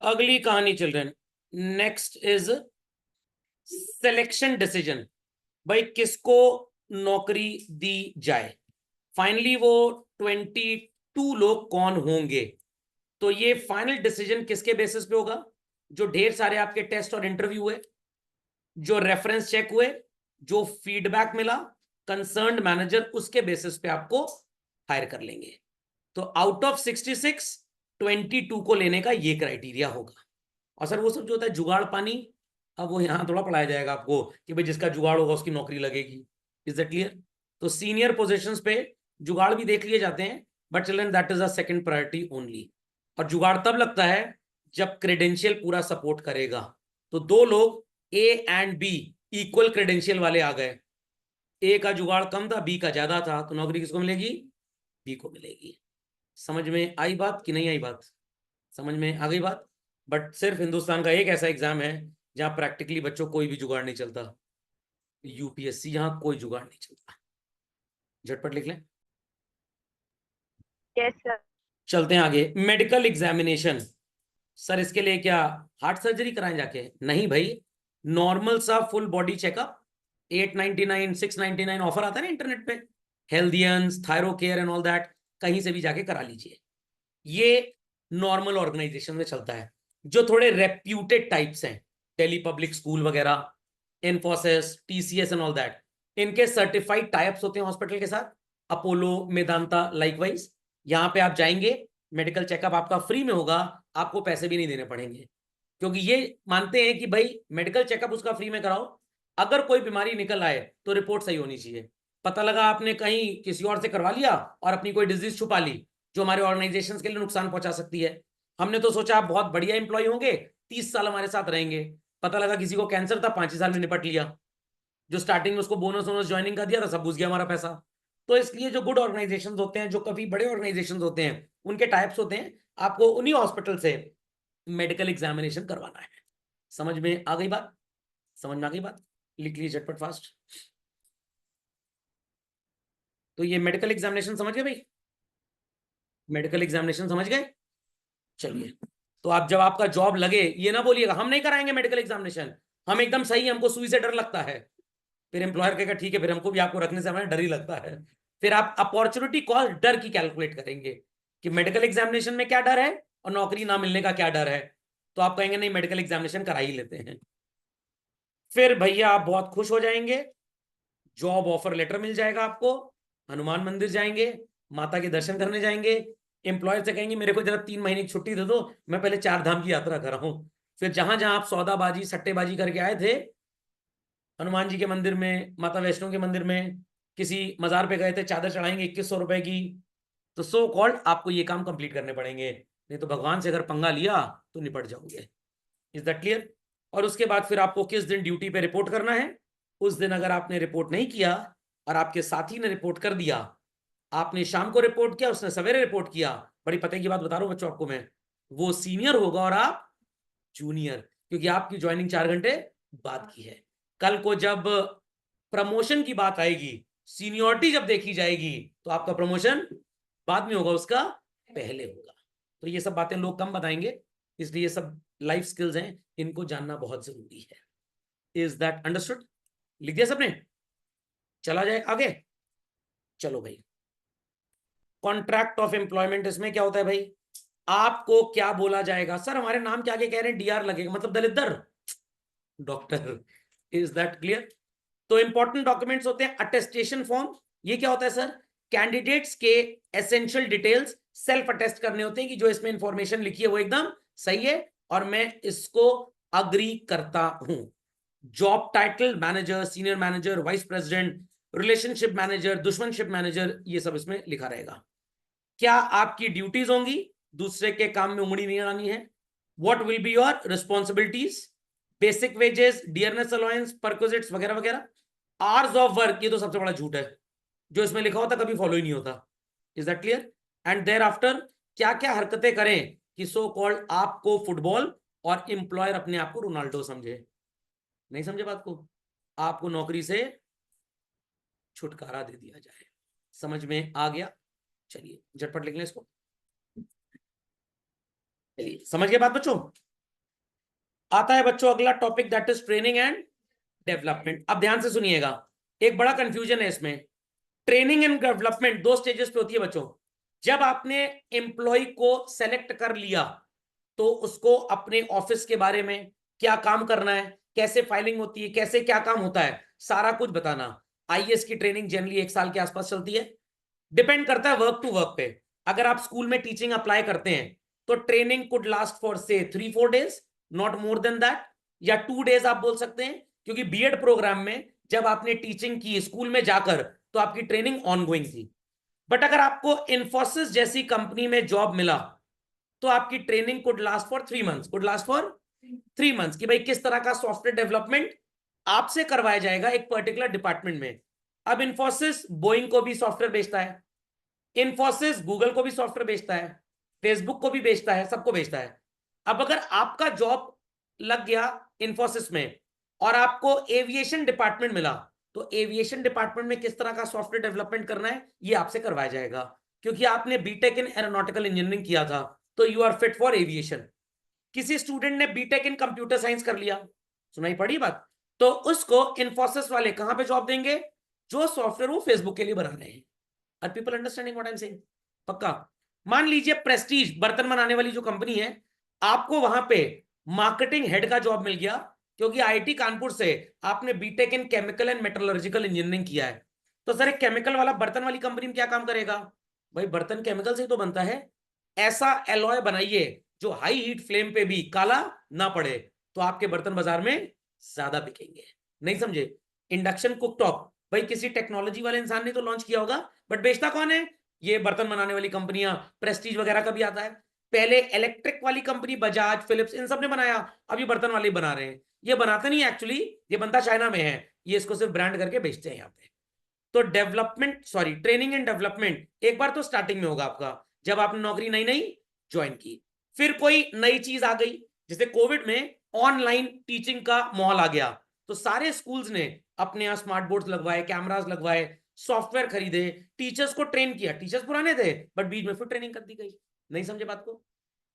अगली कहानी children, next is selection decision. भाई किसको नौकरी दी जाए? फाइनली वो 22 लोग कौन होंगे? तो ये फाइनल डिसीजन किसके बेसिस पे होगा? जो ढेर सारे आपके टेस्ट और इंटरव्यू हुए, जो रेफरेंस चेक हुए, जो फीडबैक मिला कंसर्न्ड मैनेजर, उसके बेसिस पे आपको हायर कर लेंगे। तो आउट ऑफ 66 22 को लेने का ये क्राइटेरिया होगा। और सर वो सब जो होता है जुगाड़ पानी, अब वो यहां थोड़ा पढ़ाया जाएगा आपको कि भाई जिसका जुगाड़ होगा उसकी नौकरी लगेगी। Is that clear? तो सीनियर पोजीशंस पे जुगाड़ भी देख लिए जाते हैं, but children that is a second priority only. और जुगाड़ तब लगता है जब क्रेडेंशियल पूरा सपोर्ट करेगा। तो दो लोग A and B equal credential वाले आ गए, ए का जुगाड़ कम था, बी का ज्यादा था, तो नौकरी किसको मिलेगी? बी को मिलेगी। समझ में आई बात कि नहीं आई बात? समझ में आ गई बात? बट सिर्फ हिंदुस्तान का एक ऐसा एग्जाम है जहां प्रैक्टिकली बच्चों कोई भी जुगाड़ नहीं चलता, यूपीएससी, यहां कोई जुगाड़ नहीं चलता। झटपट लिख लें। Yes sir. चलते हैं आगे। मेडिकल एग्जामिनेशन, सर इसके लिए क्या हार्ट सर्जरी कराएं जाके? नहीं भाई, नॉर्मल सा फुल बॉडी चेकअप, 899 699 ऑफर आता है ना इंटरनेट पे, Healthians, thyro care and all that, कहीं से भी जाके करा लीजिए। ये नॉर्मल ऑर्गेनाइजेशन में चलता है। जो थोड़े रेप्यूटेड टाइप्स हैं, दिल्ली पब्लिक स्कूल वगैरह, Infosys, TCS and all that, इनके सर्टिफाइड टाइप्स होते हैं हॉस्पिटल के साथ, अपोलो, मेदांता, लाइकवाइज। यहां पे आप जाएंगे, मेडिकल चेकअप आपका फ्री में होगा, आपको पैसे भी नहीं देने पड़ेंगे, क्योंकि ये मानते हैं कि भाई मेडिकल चेकअप उसका फ्री में कराओ, अगर कोई बीमारी निकल आए तो रिपोर्ट सही होनी चाहिए। पता लगा आपने कहीं किसी और से करवा लिया और अपनी कोई डिजीज छुपा ली जो हमारे ऑर्गेनाइजेशन के लिए नुकसान पहुंचा सकती है। हमने तो सोचा आप बहुत बढ़िया इंप्लॉय होंगे, 30 साल हमारे साथ रहेंगे, पता लगा किसी को कैंसर था, 5 ही साल में निपट लिया। जो स्टार्टिंग में उसको बोनस वोनस ज्वाइनिंग का दिया था, सब घुस गया हमारा पैसा। तो इसलिए जो गुड ऑर्गेनाइजेशंस होते हैं, जो काफी बड़े ऑर्गेनाइजेशंस होते हैं, उनके टाइप्स होते हैं, आपको उन्हीं हॉस्पिटल से मेडिकल एग्जामिनेशन करवाना है। समझ में आ गई बात? समझ में आ गई बात? लिख लीजिए झटपट फास्ट। तो ये मेडिकल एग्जामिनेशन समझ गए भाई? मेडिकल एग्जामिनेशन समझ गए? चलिए, तो आप जब आपका जॉब लगे, ये ना बोलिएगा हम नहीं कराएंगे मेडिकल एग्जामिनेशन, हम एकदम सही, हमको सुई से डर लगता है। फिर एम्प्लॉयर कहेगा ठीक है, फिर हमको भी आपको रखने से हमें डर ही लगता है। फिर आप अपॉर्चुनिटी कॉस्ट डर की कैलकुलेट करेंगे कि मेडिकल एग्जामिनेशन में क्या डर है और नौकरी ना मिलने का क्या डर है, तो आप कहेंगे नहीं मेडिकल एग्जामिनेशन करा ही लेते हैं। फिर भैया आप बहुत खुश हो जाएंगे, जॉब ऑफर लेटर मिल जाएगा आपको, हनुमान मंदिर जाएंगे, माता के दर्शन करने जाएंगे, एम्प्लॉयर से कहेंगे मेरे को जरा 3 महीने की छुट्टी दे दो, मैं पहले 4 धाम की यात्रा कर रहा हूं। फिर जहां जहां आप सौदाबाजी सट्टेबाजी करके आए थे, हनुमान जी के मंदिर में, माता वैष्णो के मंदिर में, किसी मजार पे गए थे, चादर चढ़ाएंगे 2100 रुपए की, तो सो कॉल्ड आपको ये काम कंप्लीट करने पड़ेंगे, नहीं तो भगवान से अगर पंगा लिया तो निपट जाओगे। Is that clear? और उसके बाद फिर आपको किस दिन ड्यूटी पे रिपोर्ट करना है, उस दिन अगर आपने रिपोर्ट नहीं किया और आपके साथी ने रिपोर्ट कर दिया, आपने शाम को रिपोर्ट किया, उसने सवेरे रिपोर्ट किया, बड़ी पते की बात बता रहा हूं बच्चों आपको मैं, वो सीनियर होगा और आप जूनियर, क्योंकि आपकी ज्वाइनिंग 4 घंटे बाद की है। कल को जब प्रमोशन की बात आएगी, सीनियरिटी जब देखी जाएगी, तो आपका प्रमोशन बाद में होगा, उसका पहले होगा। तो ये सब बातें लोग कम बताएंगे, इसलिए ये सब लाइफ स्किल्स हैं, इनको जानना बहुत जरूरी है। Is that understood? लिख दिया सबने? चला जाए आगे। चलो भाई, कॉन्ट्रैक्ट ऑफ एम्प्लॉयमेंट, इसमें क्या होता है भाई? आपको क्या बोला जाएगा? सर हमारे नाम के आगे कह रहे हैं डीआर लगेगा, मतलब दलितर डॉक्टर। Is that clear? तो इंपॉर्टेंट डॉक्यूमेंट्स होते हैं अटेस्टेशन फॉर्म। ये क्या होता है सर? कैंडिडेट्स के एसेंशियल डिटेल्स सेल्फ अटेस्ट करने होते हैं कि जो इसमें इंफॉर्मेशन लिखी है वो एकदम सही है और मैं इसको अग्री करता हूं। Job title manager, senior manager, vice president, relationship manager, दुश्मनशिप मैनेजर, ये सब इसमें लिखा रहेगा। क्या आपकी ड्यूटीज होंगी? दूसरे के काम में उंगली नहीं अड़ानी है। What will be your responsibilities? Basic wages, dearness allowance, perquisites वगैरह वगैरह। आवर्स ऑफ वर्क, ये तो सबसे बड़ा झूठ है, जो इसमें लिखा होता कभी फॉलो ही नहीं होता। Is that clear? And thereafter क्या क्या हरकतें करें कि सो कॉल्ड आपको फुटबॉल और एम्प्लॉयर अपने आप को रोनाल्डो समझे। नहीं समझे बात को? आपको नौकरी से छुटकारा दे दिया जाए। समझ में आ गया? चलिए झटपट लिख लें इसको। चलिए समझ गए बात बच्चों? आता है बच्चों अगला topic, that is training and development. अब ध्यान से सुनिएगा, एक बड़ा कंफ्यूजन है इसमें। ट्रेनिंग एंड डेवलपमेंट 2 स्टेजेस पे होती है बच्चों। जब आपने एम्प्लॉय को सेलेक्ट कर लिया तो उसको अपने ऑफिस के बारे में, क्या काम करना है, कैसे फाइलिंग होती है, कैसे क्या काम होता है, सारा कुछ बताना। आईएएस की ट्रेनिंग जनरली 1 साल के आसपास चलती है, डिपेंड करता है वर्क टू वर्क पे। अगर आप स्कूल में टीचिंग अप्लाई करते हैं तो ट्रेनिंग कुड लास्ट फॉर से 3-4 days, not more than that, या 2 डेज आप बोल सकते हैं, क्योंकि बीएड प्रोग्राम में जब आपने टीचिंग की स्कूल में जाकर तो आपकी ट्रेनिंग ऑनगोइंग थी। बट अगर आपको इन्फोसिस जैसी कंपनी में जॉब मिला तो आपकी training could last for 3 months, could last for 3 months, कि भाई किस तरह का सॉफ्टवेयर डेवलपमेंट आपसे करवाया जाएगा एक पर्टिकुलर डिपार्टमेंट में। अब इन्फोसिस बोइंग को भी सॉफ्टवेयर बेचता है, इन्फोसिस गूगल को भी सॉफ्टवेयर बेचता है, फेसबुक को भी बेचता है, सबको बेचता है। अब अगर आपका जॉब लग गया इन्फोसिस में और आपको एविएशन डिपार्टमेंट मिला, तो एविएशन डिपार्टमेंट में किस तरह का सॉफ्टवेयर डेवलपमेंट करना है ये आपसे करवाया जाएगा, क्योंकि आपने बीटेक इन एरोनॉटिकल इंजीनियरिंग किया था, तो you are fit for aviation. किसी स्टूडेंट ने बीटेक इन कंप्यूटर साइंस कर लिया, सुनाई पड़ी बात, तो उसको इन्फोसिस वाले कहां पे जॉब देंगे, जो सॉफ्टवेयर वो फेसबुक के लिए बना रहे हैं। Are people understanding what I am saying? पक्का? मान लीजिए प्रेस्टीज बर्तन बनाने वाली जो कंपनी है, आपको वहां पे मार्केटिंग हेड का जॉब मिल गया, क्योंकि आईआईटी कानपुर से आपने BTech in chemical and metallurgical engineering किया है। तो सर एक केमिकल वाला बर्तन वाली कंपनी में क्या काम करेगा? भाई बर्तन केमिकल से ही तो बनता है, ऐसा एलॉय बनाइए जो हाई हीट फ्लेम पे भी काला ना पड़े, तो आपके बर्तन बाजार में ज्यादा बिकेंगे। नहीं समझे? इंडक्शन कुकटॉप, भाई किसी टेक्नोलॉजी वाले इंसान ने तो लॉन्च किया होगा, बट बेचता कौन है? ये बर्तन बनाने वाली कंपनियां, प्रेस्टीज वगैरह का भी आता है। पहले इलेक्ट्रिक वाली कंपनी बजाज, फिलिप्स, इन सब ने बनाया, अब ये बर्तन वाले बना रहे हैं। ये बनाते नहीं एक्चुअली, ये बनता चाइना में है, ये इसको सिर्फ ब्रांड करके बेचते हैं यहाँ पे। तो development, sorry, training and development एक बार तो स्टार्टिंग में होगा आपका, जब आपने नौकरी नई नई ज्वाइन की। फिर कोई नई चीज आ गई, जैसे कोविड में ऑनलाइन टीचिंग का माहौल आ गया, तो सारे स्कूल्स ने अपने यहाँ स्मार्ट बोर्ड्स लगवाए, कैमरास लगवाए, सॉफ्टवेयर खरीदे, टीचर्स को ट्रेन किया। टीचर्स पुराने थे, बट बीच में फिर ट्रेनिंग कर दी गई। नहीं समझे बात को?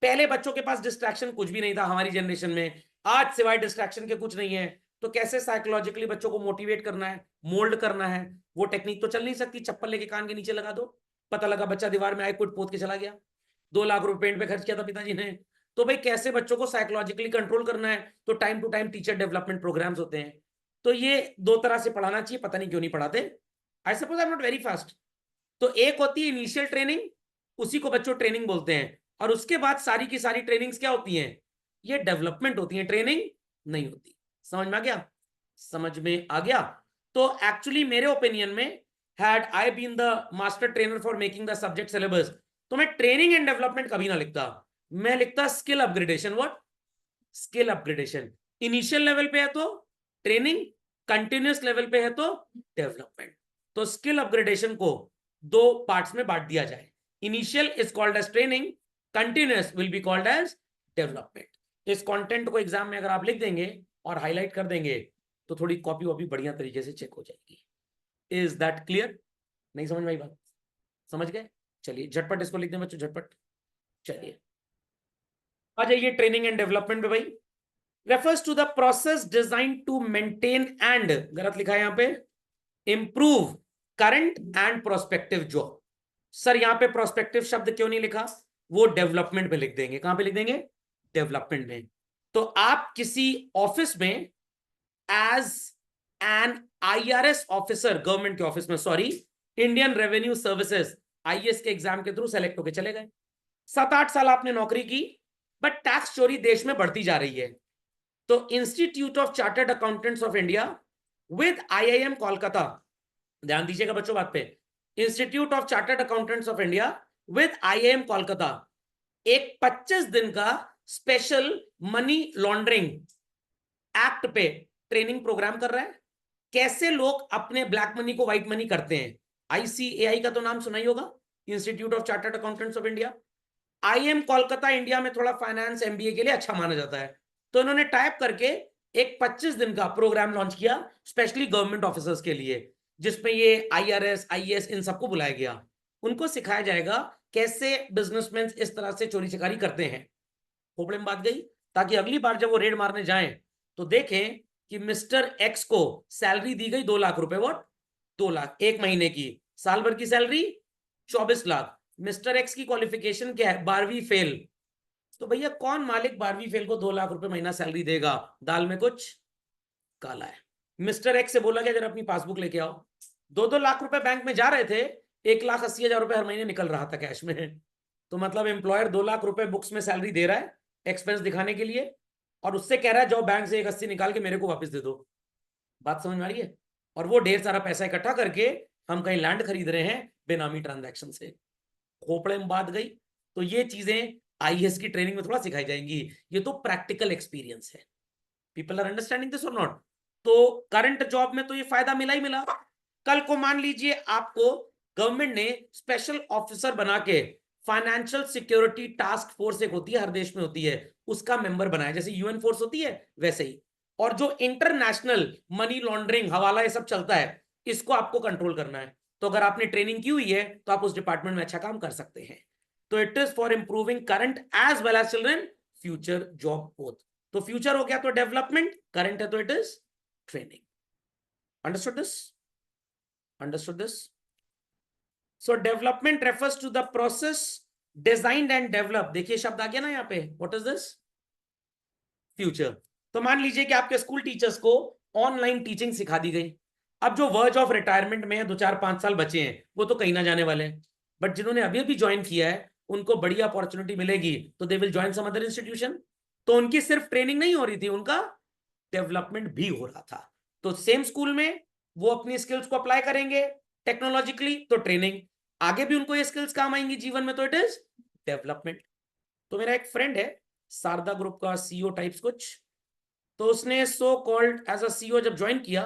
पहले बच्चों के पास डिस्ट्रैक्शन कुछ भी नहीं था हमारी जनरेशन में, आज सिवाय डिस्ट्रैक्शन के कुछ नहीं है। तो कैसे साइकोलॉजिकली बच्चों को मोटिवेट करना है, मोल्ड करना है, वो टेक्निक तो चल नहीं सकती। चप्पल लेके कान के नीचे लगा दो, पता लगा बच्चा दीवार में आए कुट पोत के चला गया, 2 लाख रुपए पेंट पे खर्च किया था पिताजी ने। तो भाई कैसे बच्चों को साइकोलॉजिकली कंट्रोल करना है, तो time to time teacher development programmes होते हैं। तो ये 2 तरह से पढ़ाना चाहिए, पता नहीं क्यों नहीं पढ़ाते। I suppose I am not very fast. तो एक होती है इनिशियल ट्रेनिंग, उसी को बच्चों ट्रेनिंग बोलते हैं, और उसके बाद सारी की सारी ट्रेनिंग्स क्या होती हैं? ये डेवलपमेंट होती है, ट्रेनिंग नहीं होती। समझ में आ गया? समझ में आ गया? तो एक्चुअली मेरे ओपिनियन में, had I been the master trainer for making the subject syllabus, तो मैं ट्रेनिंग एंड डेवलपमेंट कभी ना लिखता, मैं लिखता skill upgradation. What? Skill upgradation. Initial level पे है तो ट्रेनिंग, कंटिन्यूअस लेवल पे है तो डेवलपमेंट। तो स्किल अपग्रेडेशन को 2 पार्ट्स में बांट दिया जाए। Initial is called as training, continuous will be called as development. इस कंटेंट को एग्जाम में अगर आप लिख देंगे और हाईलाइट कर देंगे, तो थोड़ी कॉपी वॉपी बढ़िया तरीके से चेक हो जाएगी। Is that clear? नहीं समझ में आई बात? समझ गए? चलिए झटपट इसको लिख दें बच्चों, झटपट। चलिए आ जाइए ट्रेनिंग एंड डेवलपमेंट पे। भाई refers to the process design to maintain and, गलत लिखा है यहां पे, improve current and prospective job. Sir यहां पे प्रोस्पेक्टिव शब्द क्यों नहीं लिखा? वो डेवलपमेंट में लिख देंगे। कहां पे लिख देंगे? डेवलपमेंट में। तो आप किसी ऑफिस में as an IRS officer, government के ऑफिस में, sorry, Indian revenue services, IAS के एग्जाम के थ्रू सेलेक्ट होकर चले गए, 7-8 साल आपने नौकरी की, बट टैक्स चोरी देश में बढ़ती जा रही है। तो institute of chartered accountants of India with IIM Kolkata, ध्यान दीजिएगा बच्चों बात पे, institute of chartered accountants of India with IIM Kolkata एक 25 दिन का स्पेशल मनी लॉन्ड्रिंग एक्ट पे ट्रेनिंग प्रोग्राम कर रहा है। कैसे लोग अपने ब्लैक मनी को व्हाइट मनी करते हैं। आईसीएआई का तो नाम सुना ही होगा, institute of chartered accountants of India. IIM Kolkata India में थोड़ा फाइनेंस एमबीए के लिए अच्छा माना जाता है, तो इन्होंने टाइप करके एक 25 दिन का प्रोग्राम लॉन्च किया स्पेशली गवर्नमेंट ऑफिसर्स के लिए, जिसमें ये आईआरएस, आईएएस, इन सबको बुलाया गया। उनको सिखाया जाएगा कैसे बिजनेसमैन इस तरह से चोरी चकारी करते हैं। खोपड़े में बात गई, ताकि अगली बार जब वो रेड मारने जाएं तो देखें कि मिस्टर एक्स को सैलरी दी गई 2 लाख रुपए। व्हाट? 2 लाख एक महीने की, साल भर की सैलरी 24 लाख। मिस्टर एक्स की क्वालिफिकेशन क्या है? 12वीं फेल। तो भैया कौन मालिक 12वीं फेल को 2 लाख रुपए महीना सैलरी देगा? दाल में कुछ काला है। मिस्टर एक्स से बोला गया जरा अपनी पासबुक लेके आओ। 2-2 लाख रुपए बैंक में जा रहे थे, 1,80,000 रुपए हर महीने निकल रहा था कैश में। तो मतलब एम्प्लॉयर 2 लाख रुपए बुक्स में सैलरी दे रहा है एक्सपेंस दिखाने के लिए, और उससे कह रहा है जाओ बैंक से 1,80 निकाल के मेरे को वापस दे दो। बात समझ में आ रही है? और वो ढेर सारा पैसा इकट्ठा करके हम कहीं लैंड खरीद रहे हैं बेनामी ट्रांजैक्शन से। खोपड़े में बात गई। तो ये चीजें आईएएस की ट्रेनिंग में थोड़ा सिखाई जाएंगी। ये तो प्रैक्टिकल एक्सपीरियंस है। पीपल आर अंडरस्टैंडिंग दिस और नॉट? तो करंट जॉब में तो ये फायदा मिला ही मिला। कल को मान लीजिए आपको गवर्नमेंट ने स्पेशल ऑफिसर बना के फाइनेंशियल सिक्योरिटी टास्क फोर्स एक होती है, हर देश में होती है, उसका मेंबर बनाया, जैसे यूएन फोर्स होती है वैसे ही। और जो इंटरनेशनल मनी लॉन्ड्रिंग, हवाला, ये सब चलता है, इसको आपको कंट्रोल करना है। तो अगर आपने ट्रेनिंग की हुई है तो आप उस डिपार्टमेंट में अच्छा काम कर सकते हैं। तो it is for improving current as well as children future job both. तो फ्यूचर हो गया तो डेवलपमेंट, करंट है तो it is training. Understood this? Understood this? So development refers to the process designed and develop. देखिए शब्द आ गया ना यहाँ पे, व्हाट इज दिस? फ्यूचर। तो मान लीजिए कि आपके स्कूल टीचर्स को ऑनलाइन टीचिंग सिखा दी गई। अब जो वर्ज ऑफ रिटायरमेंट में 2 4 5 साल बचे हैं वो तो कहीं ना जाने वाले हैं, बट जिन्होंने अभी अभी ज्वाइन किया है उनको बड़ी अपॉर्चुनिटी मिलेगी, तो they will join some other institution. तो उनकी सिर्फ ट्रेनिंग नहीं हो रही थी, उनका डेवलपमेंट भी हो रहा था। तो सेम स्कूल में वो अपनी स्किल्स को अप्लाई करेंगे टेक्नोलॉजिकली, तो ट्रेनिंग। आगे भी उनको ये स्किल्स काम आएंगी जीवन में, तो इट इज डेवलपमेंट। तो मेरा एक फ्रेंड है, शारदा ग्रुप का सीईओ टाइप्स कुछ, तो उसने so called as a CEO जब ज्वाइन किया,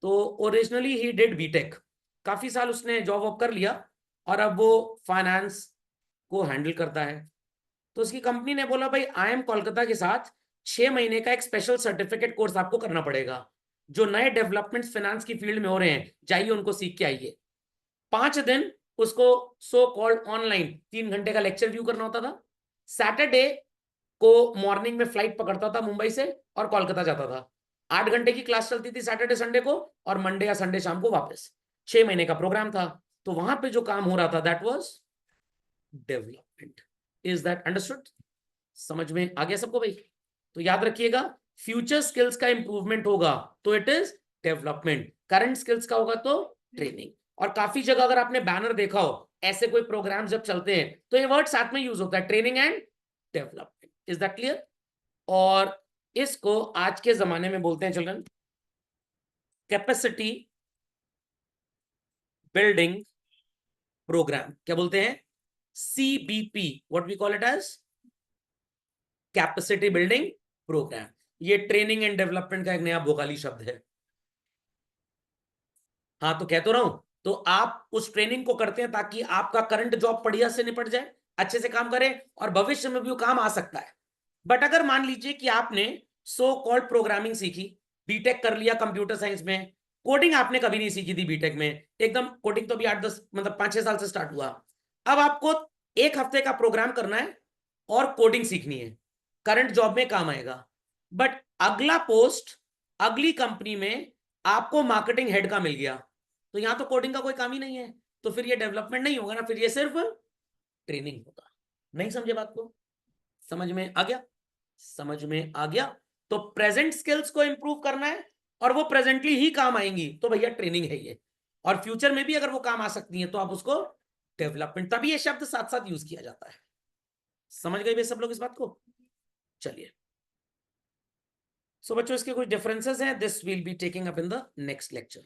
तो ओरिजिनली ही डिड बीटेक, काफी साल उसने जॉब वॉब कर लिया, और अब वो फाइनेंस को हैंडल करता है। तो उसकी कंपनी ने बोला भाई IIM कोलकाता के साथ 6 महीने का एक स्पेशल सर्टिफिकेट कोर्स आपको करना पड़ेगा। जो नए डेवलपमेंट्स फाइनेंस की फील्ड में हो रहे हैं, जाइए उनको सीख के आइए। 5 दिन उसको सो कॉल्ड ऑनलाइन 3 घंटे का लेक्चर व्यू करना होता था। सैटरडे को मॉर्निंग में फ्लाइट पकड़ता था मुंबई से और कोलकाता जाता था। 8 घंटे की क्लास चलती थी सैटरडे संडे को, और मंडे या संडे शाम को वापस। 6 महीने का प्रोग्राम था। तो वहां पे जो काम हो रहा था that was development. Is that understood? समझ में आ गया सबको भाई? तो याद रखिएगा, फ्यूचर स्किल्स का इंप्रूवमेंट होगा तो it is development, current skills का होगा तो ट्रेनिंग। और काफी जगह अगर आपने बैनर देखा हो, ऐसे कोई प्रोग्राम जब चलते हैं तो ये वर्ड साथ में यूज होता है, training and development. Is that clear? और इसको आज के जमाने में बोलते हैं चिल्ड्रन कैपेसिटी बिल्डिंग प्रोग्राम। क्या बोलते हैं? CBP, what we call it as capacity building programme. ये ट्रेनिंग एंड डेवलपमेंट का एक नया भोगाली शब्द है। हाँ, तो कह तो रहा हूं, तो आप उस ट्रेनिंग को करते हैं ताकि आपका करंट जॉब बढ़िया से निपट जाए, अच्छे से काम करे, और भविष्य में भी वो काम आ सकता है। बट अगर मान लीजिए कि आपने सो कॉल्ड प्रोग्रामिंग सीखी, बीटेक कर लिया कंप्यूटर साइंस में, कोडिंग आपने कभी नहीं सीखी थी बीटेक में, एकदम कोडिंग तो अभी 8 10 मतलब 5 6 साल से स्टार्ट हुआ। अब आपको 1 हफ्ते का प्रोग्राम करना है और कोडिंग सीखनी है, करंट जॉब में काम आएगा। बट अगला पोस्ट अगली कंपनी में आपको मार्केटिंग हेड का मिल गया, तो यहां तो कोडिंग का कोई काम ही नहीं है, तो फिर ये डेवलपमेंट नहीं होगा ना, फिर ये सिर्फ ट्रेनिंग होगा। नहीं समझे बात को? समझ में आ गया? समझ में आ गया? तो प्रेजेंट स्किल्स को इंप्रूव करना है और वो प्रेजेंटली ही काम आएंगी, तो भैया ट्रेनिंग है ये। और फ्यूचर में भी अगर वो काम आ सकती है तो आप उसको डेवलपमेंट, तभी ये शब्द साथ साथ यूज किया जाता है। समझ गए भैया सब लोग इस बात को? चलिए, सो बच्चों इसके कुछ डिफरेंसेस हैं, this will be taking up in the next lecture.